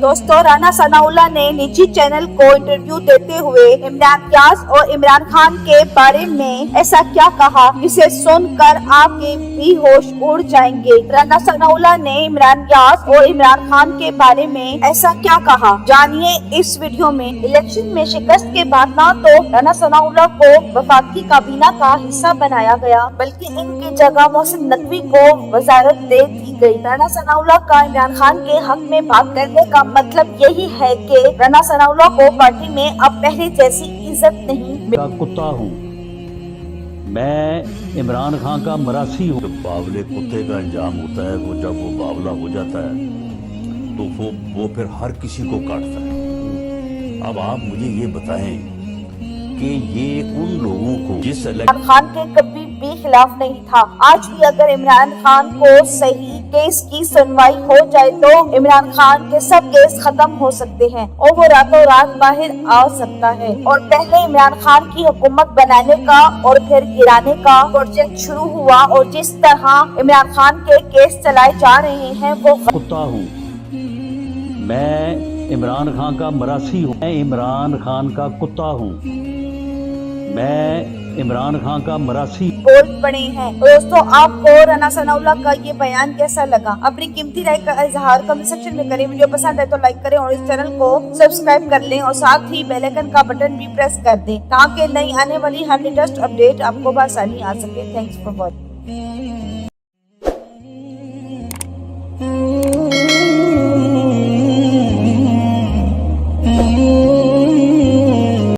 दोस्तों, राना सनाउल्लाह ने निजी चैनल को इंटरव्यू देते हुए इमरान यास और इमरान खान के बारे में ऐसा क्या कहा जिसे सुनकर आपके भी होश उड़ जाएंगे। राना सनाउल्लाह ने इमरान यास और इमरान खान के बारे में ऐसा क्या कहा, जानिए इस वीडियो में। इलेक्शन में शिकस्त के बाद न तो राना सनाउल्लाह को वफाकी काबीना का हिस्सा बनाया गया, बल्कि इनकी जगह मोहसिन नकवी को वजारत दे दी गई। राना सनाउल्लाह का इमरान खान के हक में बात करने का मतलब यही है कि राना सनाउल्लाह को पार्टी में अब पहले जैसी इज्जत नहीं। कुत्ता हूँ मैं, इमरान खान का मरासी हूँ। बावले कुत्ते का अंजाम होता है वो जब वो बावला हो जाता है तो वो फिर हर किसी को काटता है। अब आप मुझे ये बताएं कि ये उन लोगों को जिस इमरान खान के कभी भी खिलाफ नहीं था। आज भी अगर इमरान खान को सही केस की सुनवाई हो जाए तो इमरान खान के सब केस खत्म हो सकते हैं और वो रातों रात बाहर आ सकता है। और पहले इमरान खान की हुकूमत बनाने का और फिर गिराने का प्रोजेक्ट शुरू हुआ और जिस तरह इमरान खान के केस चलाए जा रहे हैं वो कुत्ता हूँ मैं, इमरान खान का मरासी हूँ। मैं इमरान खान का कुत्ता हूँ मैं, इमरान खान का मरासी बोल पड़े हैं। दोस्तों, आपको राना सनाउल्लाह का ये बयान कैसा लगा? अपनी कीमती राय का इजहार कमेंट सेक्शन में करें। वीडियो पसंद है तो लाइक करें और इस चैनल को सब्सक्राइब कर लें और साथ ही बेल आइकन का बटन भी प्रेस कर दें ताकि नई आने वाली हर लेटेस्ट अपडेट आपको बआसानी आ सके। Thanks for watching.